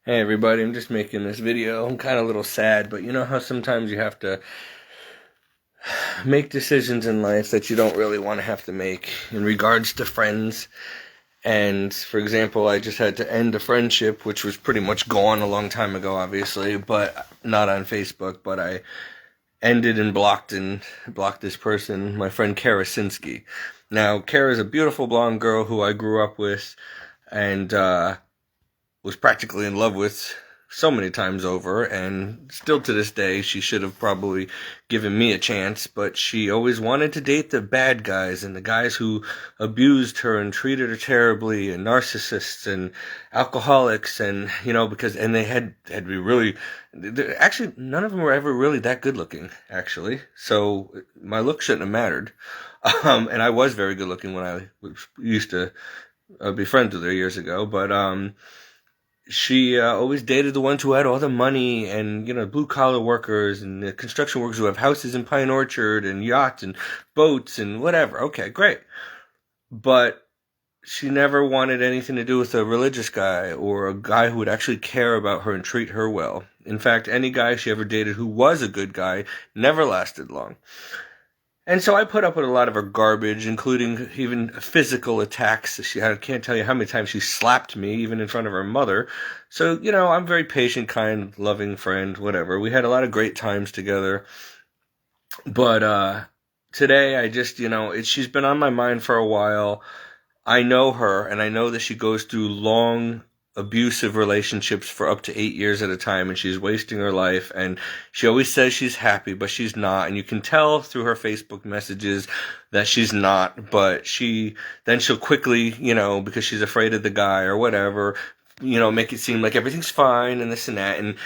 Hey everybody, I'm just making this video. I'm kind of a little sad, but you know how sometimes you have to make decisions in life that you don't really want to have to make in regards to friends. And for example, I just had to end a friendship, which was pretty much gone a long time ago, obviously, but not on Facebook, but I ended and blocked this person, my friend Kara Sinsky. Now, Kara's a beautiful blonde girl who I grew up with, and was practically in love with so many times over, and still to this day she should have probably given me a chance, but she always wanted to date the bad guys and the guys who abused her and treated her terribly, and narcissists and alcoholics, and because they had to be really, actually none of them were ever really that good looking, actually, so my look shouldn't have mattered. And I was very good looking when I used to be friends with her years ago, but she always dated the ones who had all the money, and blue collar workers and the construction workers who have houses in Pine Orchard and yachts and boats and whatever. Okay, great. But she never wanted anything to do with a religious guy or a guy who would actually care about her and treat her well. In fact, any guy she ever dated who was a good guy never lasted long. And so I put up with a lot of her garbage, including even physical attacks. I can't tell you how many times she slapped me, even in front of her mother. So, I'm a very patient, kind, loving friend, whatever. We had a lot of great times together. But today, I just, she's been on my mind for a while. I know her, and I know that she goes through long, abusive relationships for up to 8 years at a time, and she's wasting her life, and she always says she's happy, but she's not, and you can tell through her Facebook messages that she's not, but she'll quickly, because she's afraid of the guy or whatever, make it seem like everything's fine and this and that, and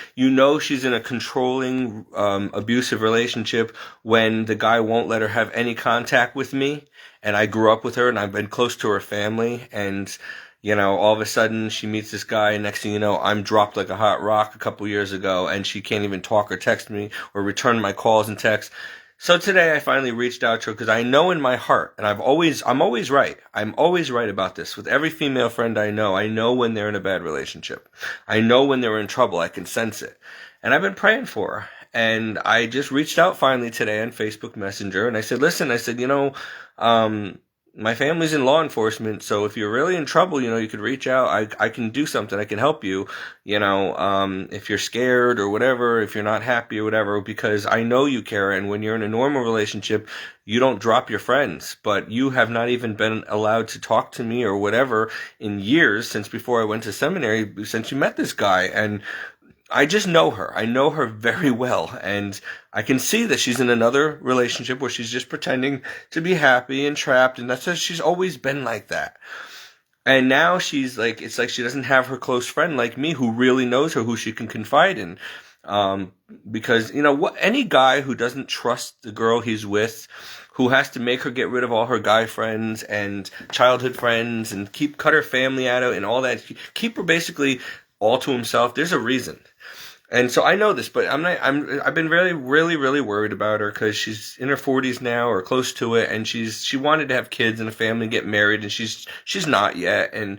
she's in a controlling, abusive relationship when the guy won't let her have any contact with me, and I grew up with her, and I've been close to her family, and all of a sudden she meets this guy, and next thing you know, I'm dropped like a hot rock a couple years ago, and she can't even talk or text me or return my calls and texts. So today I finally reached out to her because I know in my heart, and I'm always right. I'm always right about this. With every female friend I know when they're in a bad relationship. I know when they're in trouble. I can sense it. And I've been praying for her. And I just reached out finally today on Facebook Messenger, and I said, listen, my family's in law enforcement, so if you're really in trouble, you could reach out. I can do something. I can help you, if you're scared or whatever, if you're not happy or whatever, because I know you care. And when you're in a normal relationship, you don't drop your friends, but you have not even been allowed to talk to me or whatever in years, since before I went to seminary, since you met this guy. And I just know her. I know her very well, and I can see that she's in another relationship where she's just pretending to be happy and trapped, and that's she's always been like that. And now she's like, it's like she doesn't have her close friend like me who really knows her, who she can confide in. Because, any guy who doesn't trust the girl he's with, who has to make her get rid of all her guy friends and childhood friends and cut her family out of and all that, keep her basically all to himself, there's a reason. And so I know this, but I've been really, really, really worried about her because she's in her 40s now or close to it, and she wanted to have kids and a family, get married, and she's not yet. And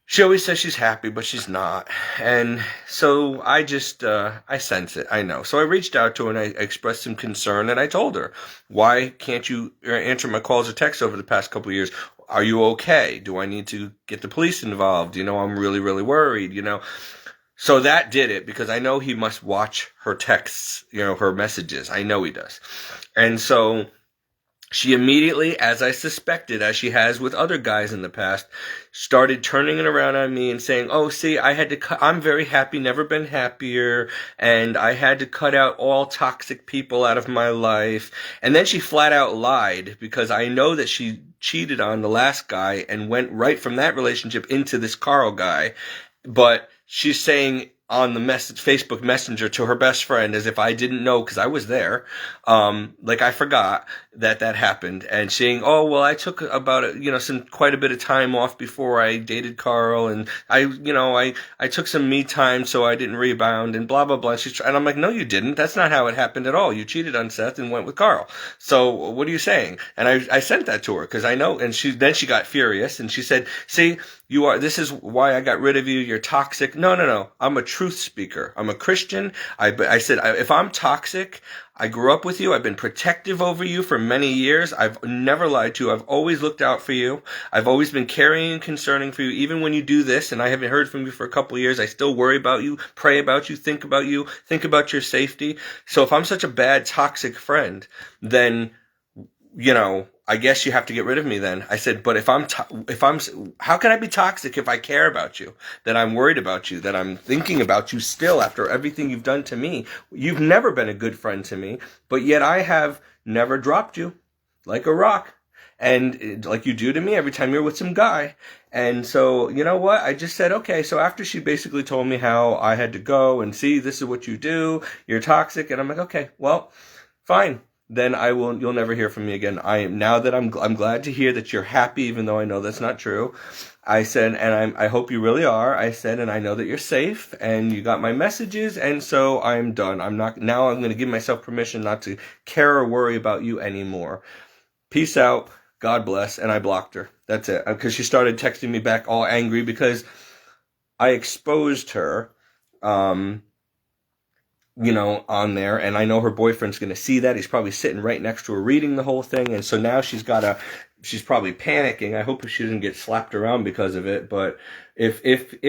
she always says she's happy, but she's not. And so I just, I sense it. I know. So I reached out to her and I expressed some concern, and I told her, why can't you answer my calls or texts over the past couple of years? Are you okay? Do I need to get the police involved? I'm really, really worried, So that did it, because I know he must watch her texts, her messages. I know he does. And so she immediately, as I suspected, as she has with other guys in the past, started turning it around on me and saying, oh, see, I'm very happy, never been happier, and I had to cut out all toxic people out of my life. And then she flat out lied, because I know that she cheated on the last guy and went right from that relationship into this Carl guy. But she's saying on the Facebook Messenger to her best friend, as if I didn't know, because I was there, like I forgot that happened, and saying, oh, well, I took about quite a bit of time off before I dated Carl, and I took some me time so I didn't rebound, and blah blah blah. And I'm like, no, you didn't. That's not how it happened at all. You cheated on Seth and went with Carl. So what are you saying? And I sent that to her because I know. And she got furious, and she said, see, This is why I got rid of you. You're toxic. No. I'm a truth speaker. I'm a Christian. I said, if I'm toxic, I grew up with you. I've been protective over you for many years. I've never lied to you. I've always looked out for you. I've always been caring and concerning for you. Even when you do this and I haven't heard from you for a couple of years, I still worry about you, pray about you, think about your safety. So if I'm such a bad, toxic friend, then, I guess you have to get rid of me then. I said, but how can I be toxic if I care about you, that I'm worried about you, that I'm thinking about you still after everything you've done to me? You've never been a good friend to me, but yet I have never dropped you like a rock. And like you do to me every time you're with some guy. And so, you know what? I just said, okay. So after she basically told me how I had to go and see, this is what you do, you're toxic. And I'm like, okay, well, fine. Then you'll never hear from me again. I'm glad to hear that you're happy, even though I know that's not true. I said, and I hope you really are. I said, and I know that you're safe and you got my messages. And so I'm done. I'm going to give myself permission not to care or worry about you anymore. Peace out. God bless. And I blocked her. That's it. Because she started texting me back all angry because I exposed her, on there, and I know her boyfriend's going to see that. He's probably sitting right next to her reading the whole thing, and so now she's probably panicking. I hope she doesn't get slapped around because of it, but if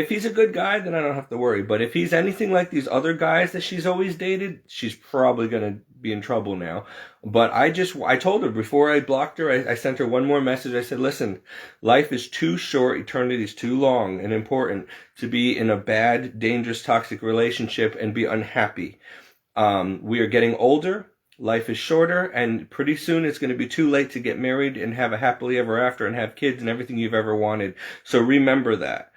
he's a good guy, then I don't have to worry. But if he's anything like these other guys that she's always dated, she's probably going to be in trouble now. But I told her before I blocked her, I sent her one more message. I said, listen, life is too short, eternity is too long and important to be in a bad, dangerous, toxic relationship and be unhappy. We are getting older. Life is shorter, and pretty soon it's going to be too late to get married and have a happily ever after and have kids and everything you've ever wanted. So remember that.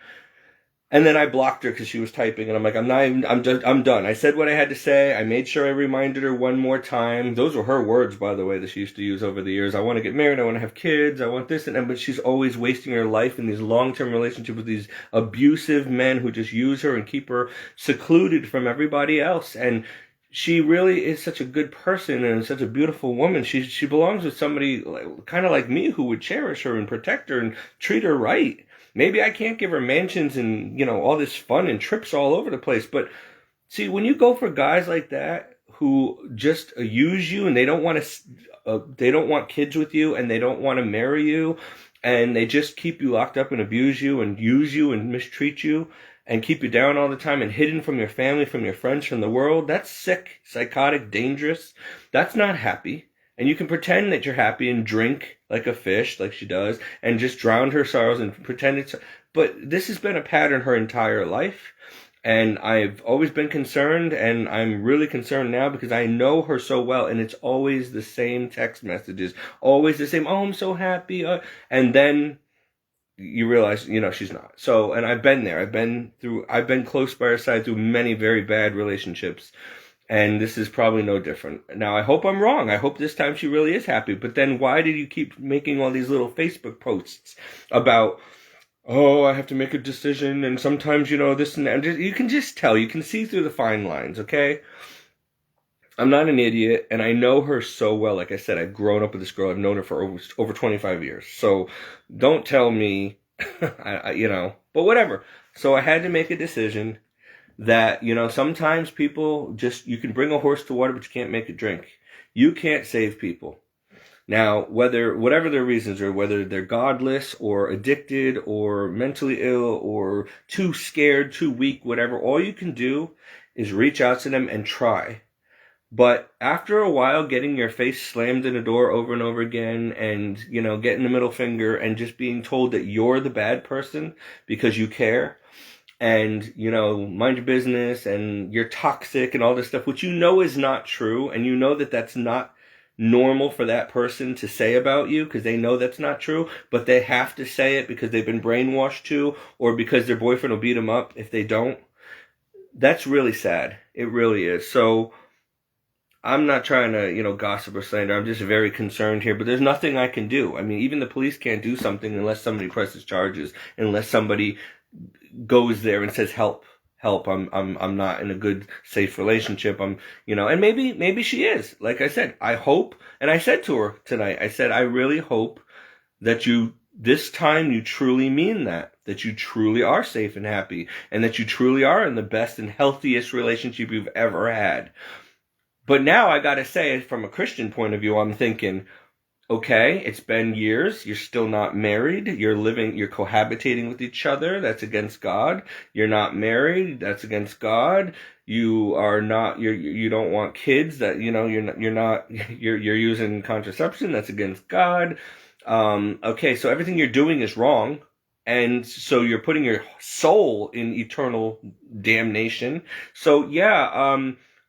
And then I blocked her because she was typing, and I'm like, I'm done. I said what I had to say. I made sure I reminded her one more time. Those were her words, by the way, that she used to use over the years. I want to get married. I want to have kids. I want this and that. But she's always wasting her life in these long-term relationships with these abusive men who just use her and keep her secluded from everybody else. And she really is such a good person and such a beautiful woman. She belongs with somebody kind of like me who would cherish her and protect her and treat her right. Maybe I can't give her mansions and, all this fun and trips all over the place. But see, when you go for guys like that who just use you and they don't want kids with you and they don't want to marry you and they just keep you locked up and abuse you and use you and mistreat you and keep you down all the time and hidden from your family, from your friends, from the world, that's sick, psychotic, dangerous. That's not happy. And you can pretend that you're happy and drink like a fish, like she does, and just drown her sorrows and pretend it's... But this has been a pattern her entire life. And I've always been concerned, and I'm really concerned now because I know her so well, and it's always the same text messages, always the same, oh, I'm so happy. And then you realize, she's not. So, and I've been there. I've been close by her side through many very bad relationships. And this is probably no different. Now, I hope I'm wrong. I hope this time she really is happy. But then why did you keep making all these little Facebook posts about, oh, I have to make a decision, and sometimes, this and that. You can just tell. You can see through the fine lines, okay? I'm not an idiot, and I know her so well. Like I said, I've grown up with this girl. I've known her for over 25 years. So don't tell me, but whatever. So I had to make a decision that, sometimes people you can bring a horse to water, but you can't make it drink. You can't save people. Now, whatever their reasons are, whether they're godless or addicted or mentally ill or too scared, too weak, whatever, all you can do is reach out to them and try. But after a while, getting your face slammed in a door over and over again and, getting the middle finger and just being told that you're the bad person because you care, and, mind your business, and you're toxic and all this stuff, which is not true, and that that's not normal for that person to say about you, because they know that's not true, but they have to say it because they've been brainwashed to, or because their boyfriend will beat them up if they don't. That's really sad. It really is. So I'm not trying to, gossip or slander. I'm just very concerned here, but there's nothing I can do. I mean, even the police can't do something unless somebody presses charges, unless somebody goes there and says, help, I'm not in a good, safe relationship. And maybe she is. Like I said, I hope, and I said to her tonight, I said, I really hope that you this time you truly mean that you truly are safe and happy, and that you truly are in the best and healthiest relationship you've ever had. But now I gotta say, from a Christian point of view, I'm thinking, okay, it's been years, you're still not married, you're cohabitating with each other, that's against God. You're not married, that's against God. You don't want kids, that, you're using contraception, that's against God. Okay, so everything you're doing is wrong, and so you're putting your soul in eternal damnation. So yeah,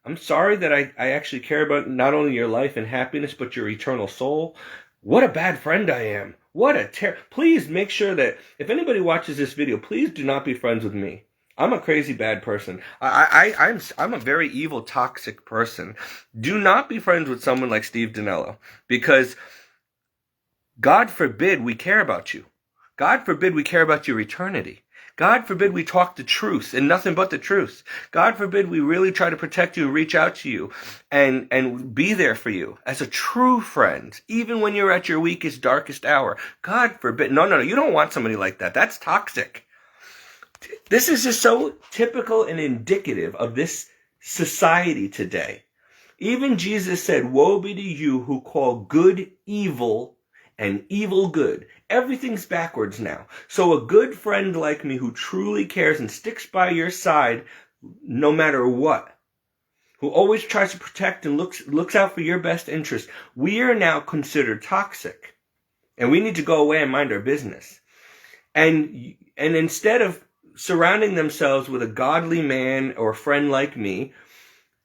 I'm sorry that I actually care about not only your life and happiness, but your eternal soul. What a bad friend I am. Please make sure that if anybody watches this video, please do not be friends with me. I'm a crazy bad person. I'm a very evil, toxic person. Do not be friends with someone like Steve Dinello, because God forbid we care about you. God forbid we care about your eternity. God forbid we talk the truth and nothing but the truth. God forbid we really try to protect you, reach out to you, and be there for you as a true friend, even when you're at your weakest, darkest hour. God forbid. No, you don't want somebody like that. That's toxic. This is just so typical and indicative of this society today. Even Jesus said, "Woe be to you who call good evil and evil good." Everything's backwards now. So a good friend like me who truly cares and sticks by your side no matter what, who always tries to protect and looks out for your best interest, we are now considered toxic. And we need to go away and mind our business. And instead of surrounding themselves with a godly man or friend like me,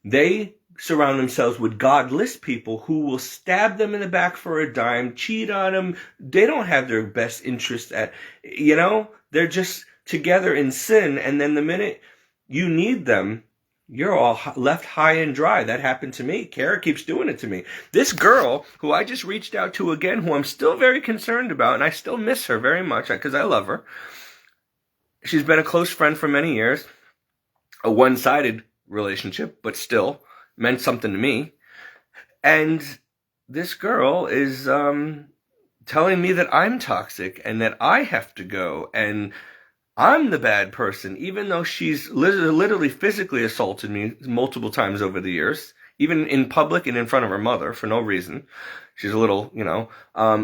they surround themselves with godless people who will stab them in the back for a dime, cheat on them. They don't have their best interest they're just together in sin. And then the minute you need them, you're all left high and dry. That happened to me. Kara keeps doing it to me. This girl who I just reached out to again, who I'm still very concerned about, and I still miss her very much because I love her. She's been a close friend for many years. A one-sided relationship, but still meant something to me. And this girl is telling me that I'm toxic and that I have to go and I'm the bad person, even though she's literally physically assaulted me multiple times over the years, even in public and in front of her mother for no reason. She's a little,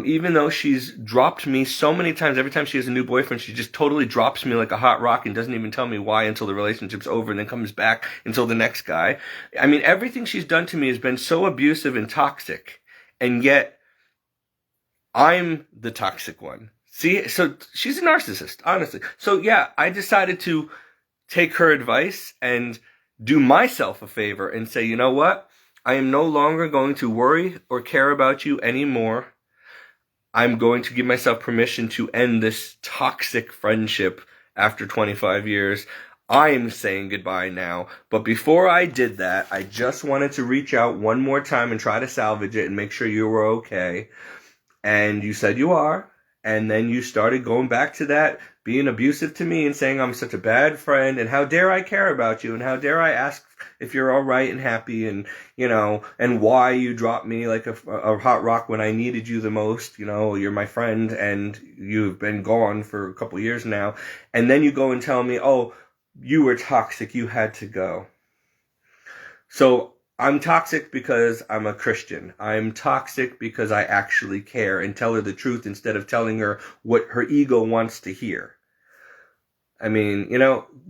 even though she's dropped me so many times, every time she has a new boyfriend, she just totally drops me like a hot rock and doesn't even tell me why until the relationship's over and then comes back until the next guy. I mean, everything she's done to me has been so abusive and toxic, and yet I'm the toxic one. See, so she's a narcissist, honestly. So yeah, I decided to take her advice and do myself a favor and say, you know what? I am no longer going to worry or care about you anymore. I'm going to give myself permission to end this toxic friendship after 25 years. I'm saying goodbye now. But before I did that, I just wanted to reach out one more time and try to salvage it and make sure you were okay. And you said you are. And then you started going back to that, being abusive to me and saying I'm such a bad friend, and how dare I care about you, and how dare I ask if you're all right and happy, and, and why you dropped me like a hot rock when I needed you the most. You're my friend, and you've been gone for a couple years now. And then you go and tell me, oh, you were toxic, you had to go. So I'm toxic because I'm a Christian. I'm toxic because I actually care and tell her the truth instead of telling her what her ego wants to hear. I mean,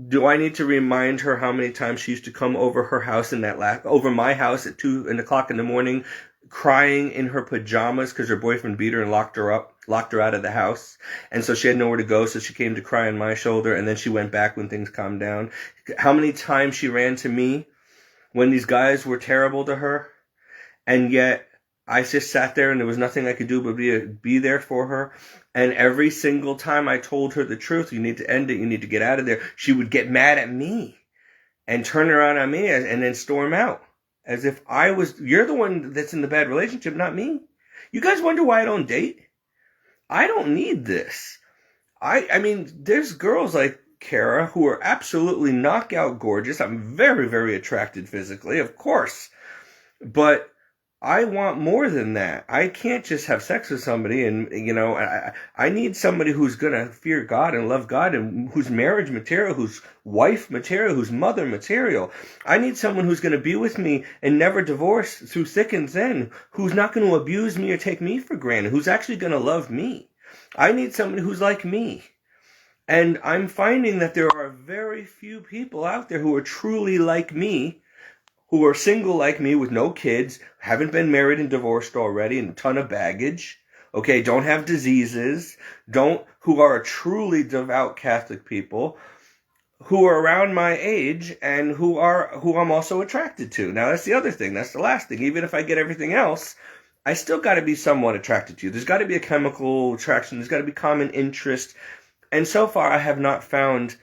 do I need to remind her how many times she used to come over her house over my house at 2 o'clock in the morning, crying in her pajamas because her boyfriend beat her and locked her out of the house. And so she had nowhere to go, so she came to cry on my shoulder, and then she went back when things calmed down. How many times she ran to me when these guys were terrible to her, and yet I just sat there and there was nothing I could do but be there for her. And every single time I told her the truth, you need to end it, you need to get out of there, she would get mad at me and turn around on me and then storm out. As if you're the one that's in the bad relationship, not me. You guys wonder why I don't date? I don't need this. I mean, there's girls like Kara who are absolutely knockout gorgeous. I'm very, very attracted physically, of course. But I want more than that. I can't just have sex with somebody and, I need somebody who's going to fear God and love God and who's marriage material, who's wife material, who's mother material. I need someone who's going to be with me and never divorce through thick and thin, who's not going to abuse me or take me for granted, who's actually going to love me. I need somebody who's like me. And I'm finding that there are very few people out there who are truly like me, who are single like me with no kids, haven't been married and divorced already, and a ton of baggage, okay, don't have diseases, who are truly devout Catholic people, who are around my age and who I'm also attracted to. Now that's the other thing, that's the last thing. Even if I get everything else, I still got to be somewhat attracted to you. There's got to be a chemical attraction, there's got to be common interest. And so far I have not found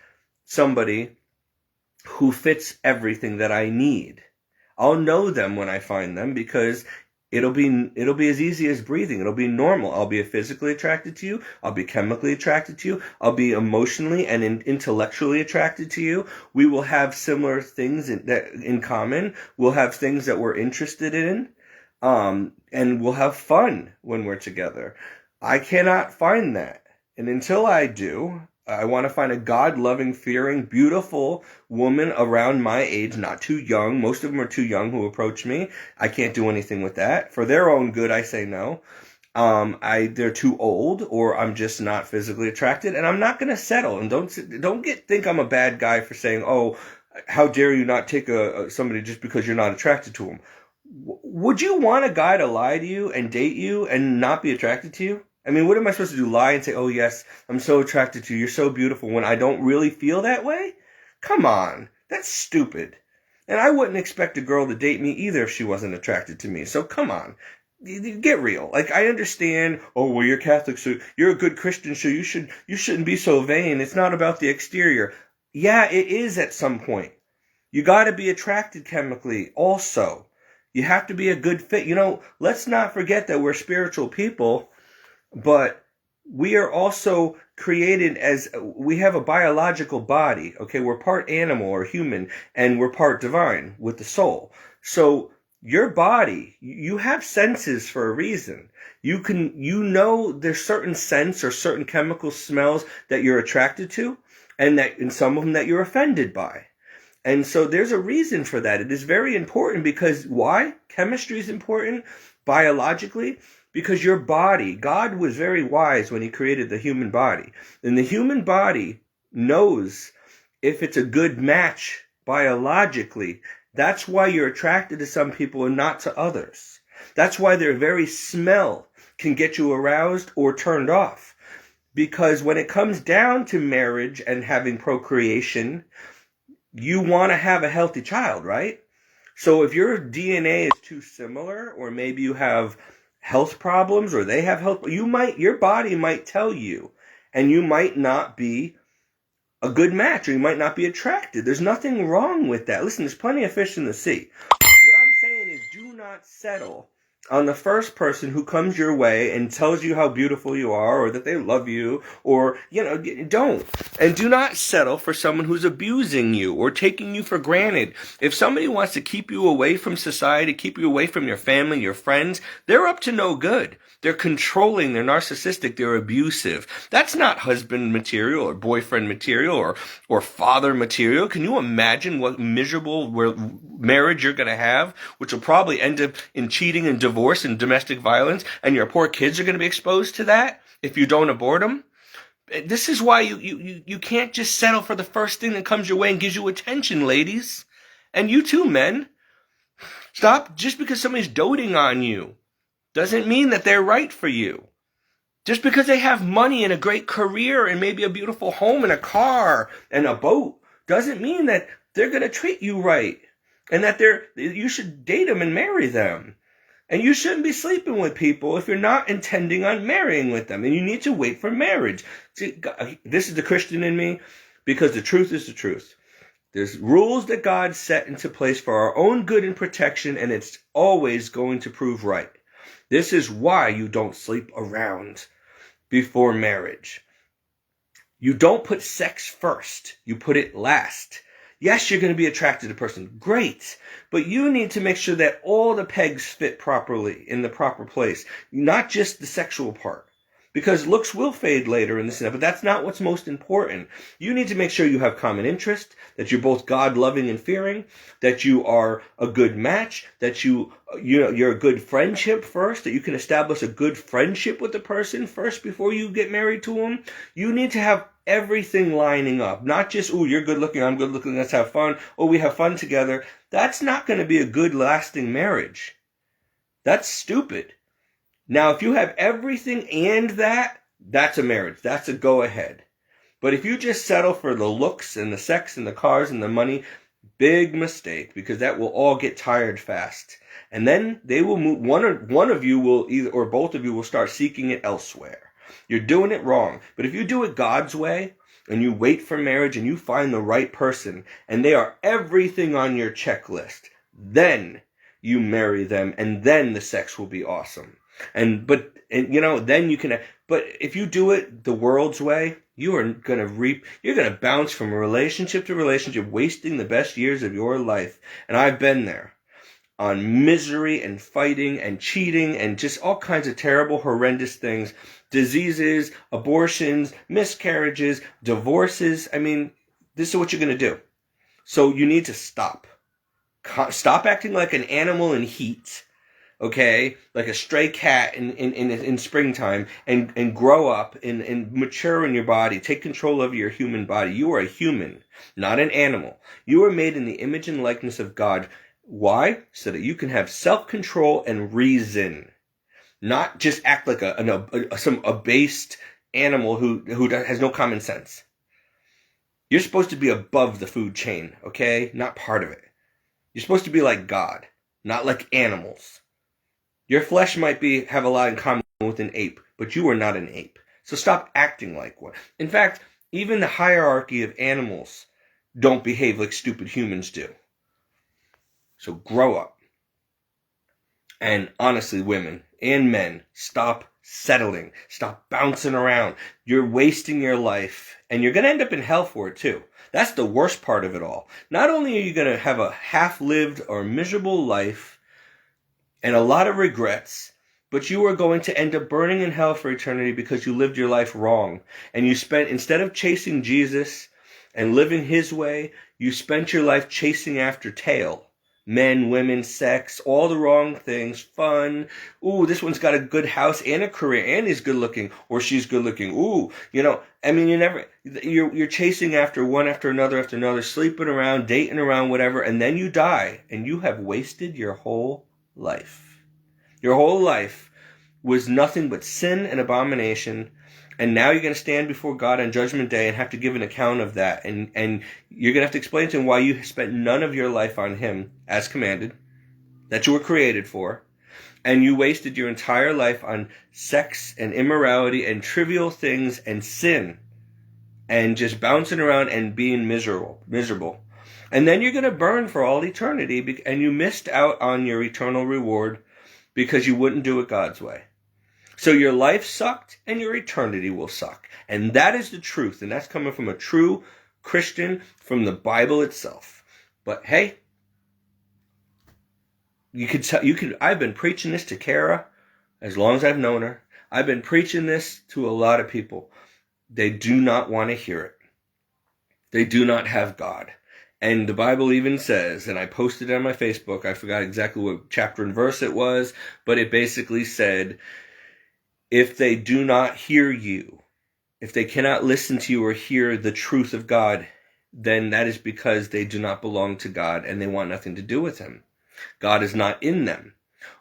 somebody who fits everything that I need. I'll know them when I find them because it'll be as easy as breathing. It'll be normal. I'll be physically attracted to you. I'll be chemically attracted to you. I'll be emotionally and intellectually attracted to you. We will have similar things in common. We'll have things that we're interested in. And we'll have fun when we're together. I cannot find that. And until I do, I want to find a God-loving, fearing, beautiful woman around my age, not too young. Most of them are too young who approach me. I can't do anything with that. For their own good, I say no. They're too old, or I'm just not physically attracted, and I'm not going to settle. And don't think I'm a bad guy for saying, oh, how dare you not take somebody just because you're not attracted to them. Would you want a guy to lie to you and date you and not be attracted to you? I mean, what am I supposed to do? Lie and say, oh, yes, I'm so attracted to you. You're so beautiful when I don't really feel that way? Come on. That's stupid. And I wouldn't expect a girl to date me either if she wasn't attracted to me. So come on. Get real. Like, I understand, oh, well, you're Catholic, so you're a good Christian, so you shouldn't be so vain. It's not about the exterior. Yeah, it is at some point. You got to be attracted chemically also. You have to be a good fit. Let's not forget that we're spiritual people. But we are also created we have a biological body, okay? We're part animal or human, and we're part divine with the soul. So your body, you have senses for a reason. There's certain scents or certain chemical smells that you're attracted to, and some of them that you're offended by. And so there's a reason for that. It is very important because why? Chemistry is important biologically. Because your body, God was very wise when he created the human body. And the human body knows if it's a good match biologically. That's why you're attracted to some people and not to others. That's why their very smell can get you aroused or turned off. Because when it comes down to marriage and having procreation, you want to have a healthy child, right? So if your DNA is too similar, or maybe you have health problems, or they have health, your body might tell you, and you might not be a good match, or you might not be attracted. There's nothing wrong with that. Listen, there's plenty of fish in the sea. What I'm saying is, do not settle on the first person who comes your way and tells you how beautiful you are, or that they love you, or, don't. And do not settle for someone who's abusing you or taking you for granted. If somebody wants to keep you away from society, keep you away from your family, your friends, they're up to no good. They're controlling, they're narcissistic, they're abusive. That's not husband material or boyfriend material or father material. Can you imagine what miserable marriage you're going to have, which will probably end up in cheating and divorce and domestic violence, and your poor kids are going to be exposed to that if you don't abort them? This is why you can't just settle for the first thing that comes your way and gives you attention, ladies. And you too, men. Stop. Just because somebody's doting on you doesn't mean that they're right for you. Just because they have money and a great career and maybe a beautiful home and a car and a boat doesn't mean that they're going to treat you right and that you should date them and marry them. And you shouldn't be sleeping with people if you're not intending on marrying with them. And you need to wait for marriage. See, this is the Christian in me, because the truth is the truth. There's rules that God set into place for our own good and protection, and it's always going to prove right. This is why you don't sleep around before marriage. You don't put sex first. You put it last. Yes, you're going to be attracted to a person. Great. But you need to make sure that all the pegs fit properly in the proper place, not just the sexual part. Because looks will fade later in this, but that's not what's most important. You need to make sure you have common interest, that you're both God-loving and fearing, that you are a good match, that you're a good friendship first, that you can establish a good friendship with the person first before you get married to them. You need to have everything lining up, not just, oh, you're good looking, I'm good looking, let's have fun, oh, we have fun together. That's not going to be a good lasting marriage. That's stupid. Now, if you have everything and that's a marriage. That's a go-ahead. But if you just settle for the looks and the sex and the cars and the money, big mistake, because that will all get tired fast. And then they will move, one of you will either, or both of you will start seeking it elsewhere. You're doing it wrong. But if you do it God's way, and you wait for marriage and you find the right person, and they are everything on your checklist, then you marry them, and then the sex will be awesome. But if you do it the world's way, you're going to bounce from relationship to relationship, wasting the best years of your life. And I've been there on misery and fighting and cheating and just all kinds of terrible, horrendous things, diseases, abortions, miscarriages, divorces. I mean, this is what you're going to do. So you need to stop. Stop acting like an animal in heat. Okay, like a stray cat in springtime, and grow up and mature in your body. Take control of your human body. You are a human, not an animal. You are made in the image and likeness of God. Why? So that you can have self-control and reason, not just act like some abased animal who has no common sense. You're supposed to be above the food chain, okay? Not part of it. You're supposed to be like God, not like animals. Your flesh might have a lot in common with an ape, but you are not an ape. So stop acting like one. In fact, even the hierarchy of animals don't behave like stupid humans do. So grow up. And honestly, women and men, stop settling. Stop bouncing around. You're wasting your life, and you're going to end up in hell for it too. That's the worst part of it all. Not only are you going to have a half-lived or miserable life, and a lot of regrets, but you are going to end up burning in hell for eternity because you lived your life wrong. And instead of chasing Jesus and living his way, you spent your life chasing after tail. Men, women, sex, all the wrong things, fun. Ooh, this one's got a good house and a career, and he's good looking, or she's good looking. Ooh, you're chasing after one after another, sleeping around, dating around, whatever, and then you die, and you have wasted your whole life. Your whole life was nothing but sin and abomination, and now you're going to stand before God on Judgment Day and have to give an account of that, and you're going to have to explain to him why you spent none of your life on him as commanded, that you were created for, and you wasted your entire life on sex and immorality and trivial things and sin, and just bouncing around and being miserable. And then you're going to burn for all eternity, and you missed out on your eternal reward because you wouldn't do it God's way. So your life sucked, and your eternity will suck. And that is the truth, and that's coming from a true Christian, from the Bible itself. But hey, I've been preaching this to Kara as long as I've known her. I've been preaching this to a lot of people. They do not want to hear it. They do not have God. And the Bible even says, and I posted it on my Facebook, I forgot exactly what chapter and verse it was, but it basically said, if they do not hear you, if they cannot listen to you or hear the truth of God, then that is because they do not belong to God and they want nothing to do with him. God is not in them.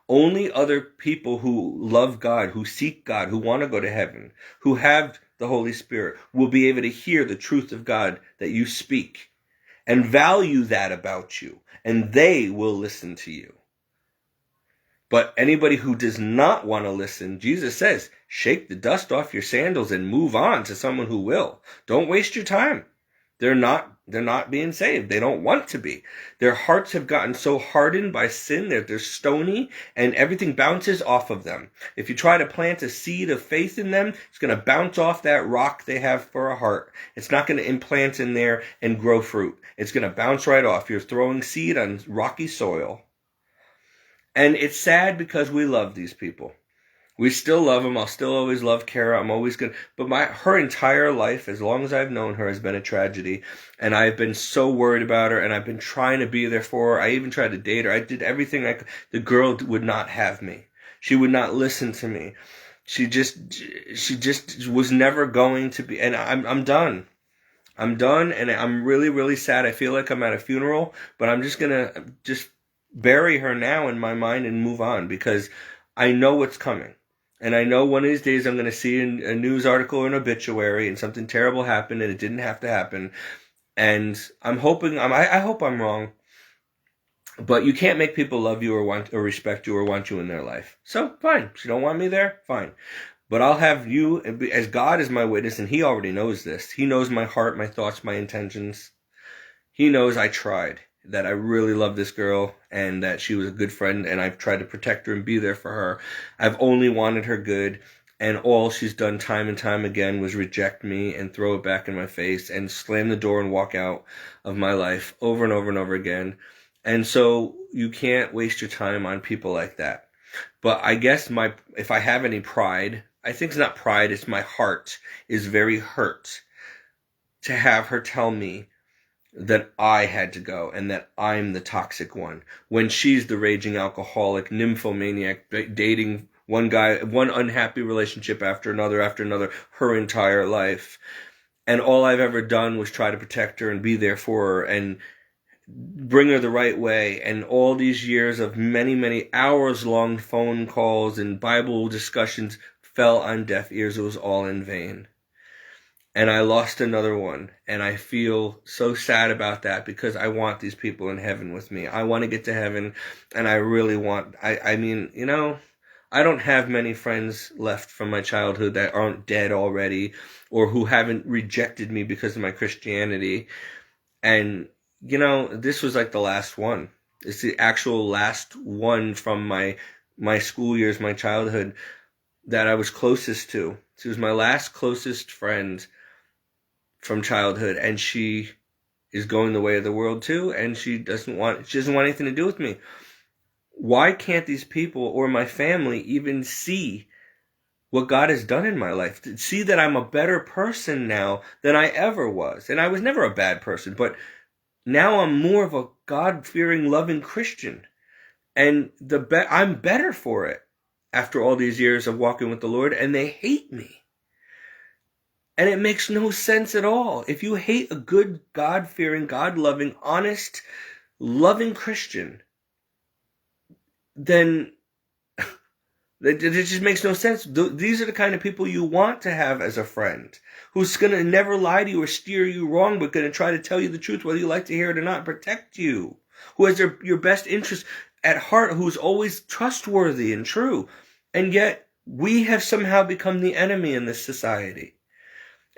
Only other people who love God, who seek God, who want to go to heaven, who have the Holy Spirit, will be able to hear the truth of God that you speak and value that about you, and they will listen to you. But anybody who does not want to listen, Jesus says, shake the dust off your sandals and move on to someone who will. Don't waste your time. They're not being saved. They don't want to be. Their hearts have gotten so hardened by sin that they're stony and everything bounces off of them. If you try to plant a seed of faith in them, it's going to bounce off that rock they have for a heart. It's not going to implant in there and grow fruit. It's going to bounce right off. You're throwing seed on rocky soil. And it's sad because we love these people. We still love them. I'll still always love Kara. I'm always good. But her entire life, as long as I've known her, has been a tragedy. And I've been so worried about her, and I've been trying to be there for her. I even tried to date her. I did everything I could. The girl would not have me. She would not listen to me. She just was never going to be. And I'm done. I'm done, and I'm really, really sad. I feel like I'm at a funeral, but I'm just gonna bury her now in my mind and move on, because I know what's coming. And I know one of these days I'm going to see a news article or an obituary and something terrible happened and it didn't have to happen. And I'm hoping, I hope I'm wrong, but you can't make people love you or want or respect you or want you in their life. So fine. If you don't want me there, fine. But I'll have you, as God is my witness, and he already knows this. He knows my heart, my thoughts, my intentions. He knows I tried, that I really love this girl and that she was a good friend, and I've tried to protect her and be there for her. I've only wanted her good, and all she's done time and time again was reject me and throw it back in my face and slam the door and walk out of my life over and over and over again. And so you can't waste your time on people like that. But I guess if I have any pride, I think it's not pride, it's my heart is very hurt to have her tell me that I had to go and that I'm the toxic one, when she's the raging alcoholic, nymphomaniac, dating one guy, one unhappy relationship after another, her entire life. And all I've ever done was try to protect her and be there for her and bring her the right way. And all these years of many, many hours long phone calls and Bible discussions fell on deaf ears. It was all in vain. And I lost another one, and I feel so sad about that, because I want these people in heaven with me. I want to get to heaven, and I really want, I mean, I don't have many friends left from my childhood that aren't dead already, or who haven't rejected me because of my Christianity. And, this was like the last one. It's the actual last one from my school years, my childhood, that I was closest to. She was my last closest friend from childhood, and she is going the way of the world too, and she doesn't want anything to do with me. Why can't these people or my family even see what God has done in my life? To see that I'm a better person now than I ever was. And I was never a bad person, but now I'm more of a God-fearing, loving Christian. And I'm better for it after all these years of walking with the Lord, and they hate me. And it makes no sense at all. If you hate a good, God-fearing, God-loving, honest, loving Christian, then it just makes no sense. These are the kind of people you want to have as a friend, who's going to never lie to you or steer you wrong, but going to try to tell you the truth, whether you like to hear it or not, protect you, who has your best interest at heart, who's always trustworthy and true. And yet, we have somehow become the enemy in this society.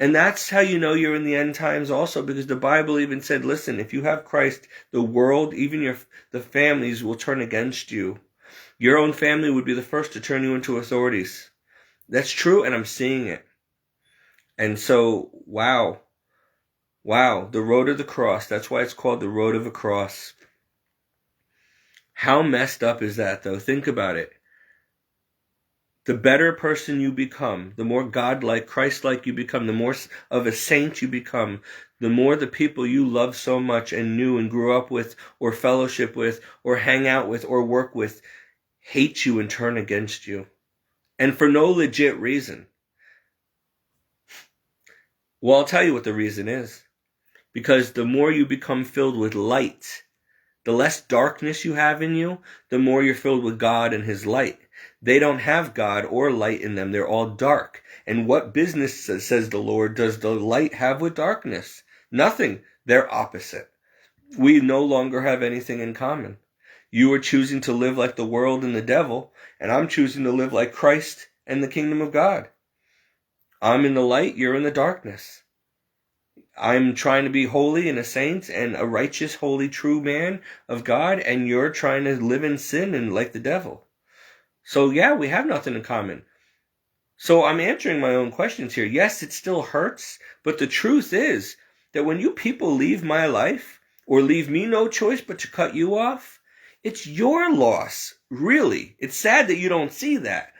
And that's how you know you're in the end times also, because the Bible even said, listen, if you have Christ, the world, even the families will turn against you. Your own family would be the first to turn you into authorities. That's true, and I'm seeing it. And so, wow, the road of the cross, that's why it's called the road of the cross. How messed up is that, though? Think about it. The better person you become, the more God-like, Christ-like you become, the more of a saint you become, the more the people you love so much and knew and grew up with or fellowship with or hang out with or work with hate you and turn against you. And for no legit reason. Well, I'll tell you what the reason is. Because the more you become filled with light, the less darkness you have in you, the more you're filled with God and His light. They don't have God or light in them. They're all dark. And what business, says the Lord, does the light have with darkness? Nothing. They're opposite. We no longer have anything in common. You are choosing to live like the world and the devil, and I'm choosing to live like Christ and the kingdom of God. I'm in the light, you're in the darkness. I'm trying to be holy and a saint and a righteous, holy, true man of God, and you're trying to live in sin and like the devil. So yeah, we have nothing in common. So I'm answering my own questions here. Yes, it still hurts, but the truth is that when you people leave my life or leave me no choice but to cut you off, it's your loss, really. It's sad that you don't see that.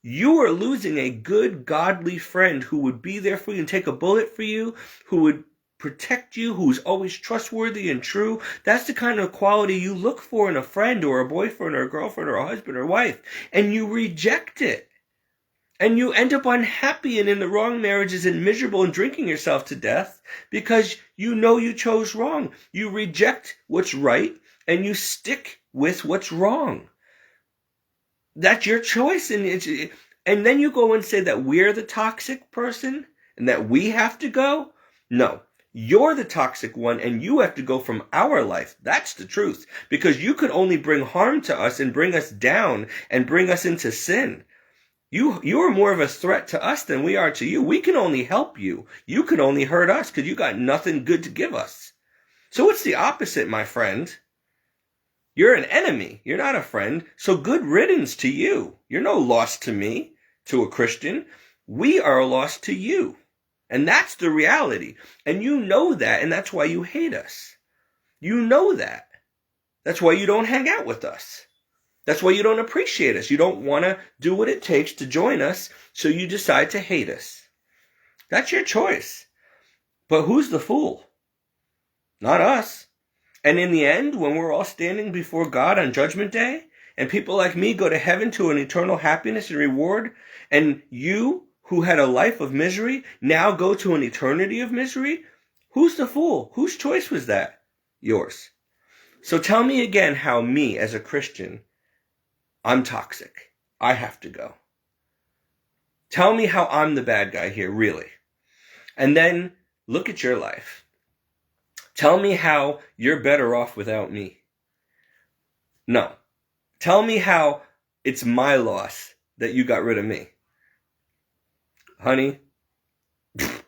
You are losing a good, godly friend who would be there for you and take a bullet for you, who would protect you, who's always trustworthy and true. That's the kind of quality you look for in a friend or a boyfriend or a girlfriend or a husband or wife, and you reject it. And you end up unhappy and in the wrong marriages and miserable and drinking yourself to death because you know you chose wrong. You reject what's right and you stick with what's wrong. That's your choice. And then you go and say that we're the toxic person and that we have to go. No, you're the toxic one and you have to go from our life. That's the truth. Because you could only bring harm to us and bring us down and bring us into sin. You are more of a threat to us than we are to you. We can only help you. You can only hurt us because you got nothing good to give us. So it's the opposite, my friend. You're an enemy. You're not a friend. So good riddance to you. You're no loss to me, to a Christian. We are a loss to you. And that's the reality. And you know that, and that's why you hate us. You know that. That's why you don't hang out with us. That's why you don't appreciate us. You don't want to do what it takes to join us, so you decide to hate us. That's your choice. But who's the fool? Not us. And in the end, when we're all standing before God on Judgment Day, and people like me go to heaven to an eternal happiness and reward, and you, who had a life of misery, now go to an eternity of misery, who's the fool? Whose choice was that? Yours. So tell me again how me, as a Christian, I'm toxic. I have to go. Tell me how I'm the bad guy here, really. And then look at your life. Tell me how you're better off without me. No. Tell me how it's my loss that you got rid of me. Honey, it's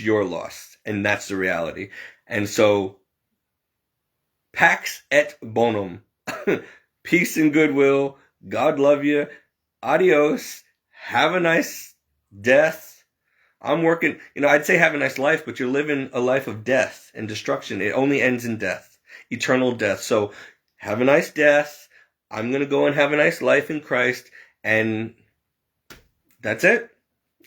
your loss. And that's the reality. And so, pax et bonum. Peace and goodwill. God love you. Adios. Have a nice death. I'm working, I'd say have a nice life, but you're living a life of death and destruction. It only ends in death. Eternal death. So have a nice death. I'm going to go and have a nice life in Christ. And that's it.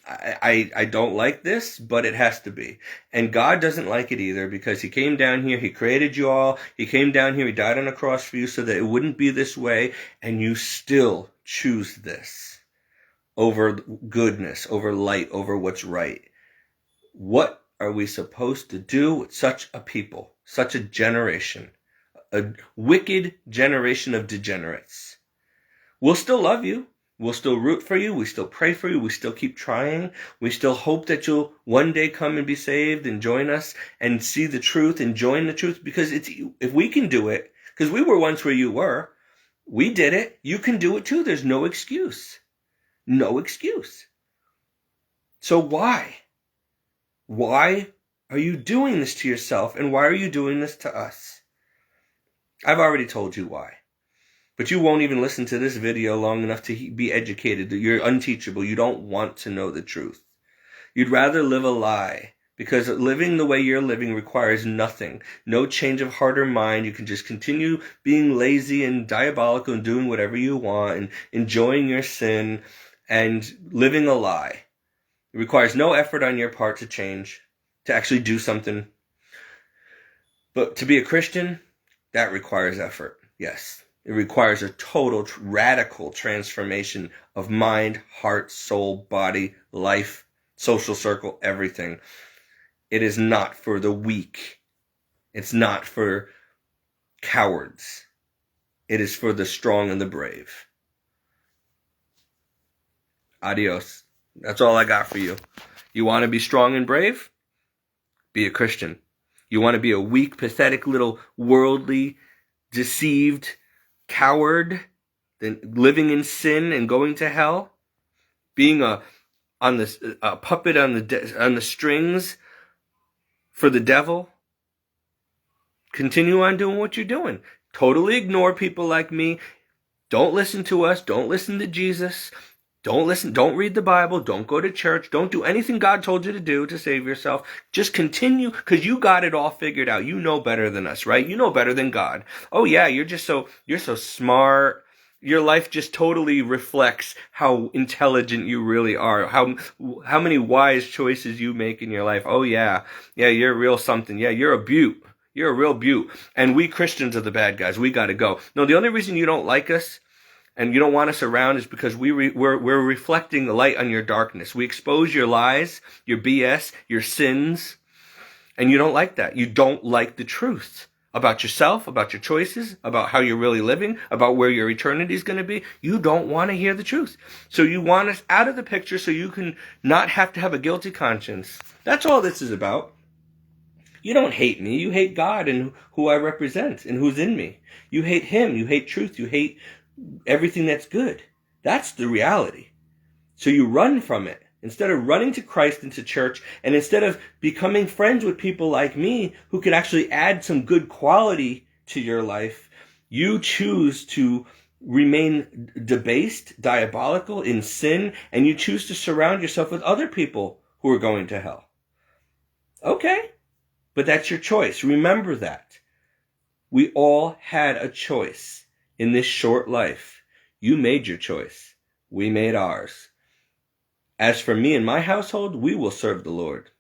I don't like this, but it has to be. And God doesn't like it either because he came down here, he created you all, he came down here, he died on a cross for you so that it wouldn't be this way, and you still choose this over goodness, over light, over what's right. What are we supposed to do with such a people, such a generation, a wicked generation of degenerates? We'll still love you. We'll still root for you. We still pray for you. We still keep trying. We still hope that you'll one day come and be saved and join us and see the truth and join the truth. Because if we can do it, because we were once where you were, we did it. You can do it too. There's no excuse. No excuse. So why? Why are you doing this to yourself? And why are you doing this to us? I've already told you why. But you won't even listen to this video long enough to be educated. You're unteachable. You don't want to know the truth. You'd rather live a lie because living the way you're living requires nothing. No change of heart or mind. You can just continue being lazy and diabolical and doing whatever you want and enjoying your sin and living a lie. It requires no effort on your part to change, to actually do something. But to be a Christian, that requires effort. Yes. It requires a total, radical transformation of mind, heart, soul, body, life, social circle, everything. It is not for the weak. It's not for cowards. It is for the strong and the brave. Adios. That's all I got for you. You want to be strong and brave? Be a Christian. You want to be a weak, pathetic, little worldly, deceived coward, then living in sin and going to hell, being a on this puppet on the strings for the devil, continue on doing what you're doing. Totally ignore people like me. Don't listen to us. Don't listen to Jesus. Don't read the Bible. Don't go to church. Don't do anything God told you to do to save yourself. Just continue, because you got it all figured out. You know better than us, right? You know better than God. Oh yeah, you're so smart. Your life just totally reflects how intelligent you really are. How many wise choices you make in your life. Oh yeah. Yeah, you're real something. Yeah, you're a beaut. You're a real beaut. And we Christians are the bad guys. We got to go. No, the only reason you don't like us and you don't want us around is because we're reflecting the light on your darkness. We expose your lies, your BS, your sins, and you don't like that. You don't like the truth about yourself, about your choices, about how you're really living, about where your eternity is going to be. You don't want to hear the truth. So you want us out of the picture so you can not have to have a guilty conscience. That's all this is about. You don't hate me. You hate God and who I represent and who's in me. You hate him. You hate truth. You hate everything that's good. That's the reality. So you run from it. Instead of running to Christ and to church, and instead of becoming friends with people like me who could actually add some good quality to your life, you choose to remain debased, diabolical, in sin, and you choose to surround yourself with other people who are going to hell. Okay, but that's your choice. Remember that. We all had a choice in this short life. You made your choice. We made ours. As for me and my household, we will serve the Lord.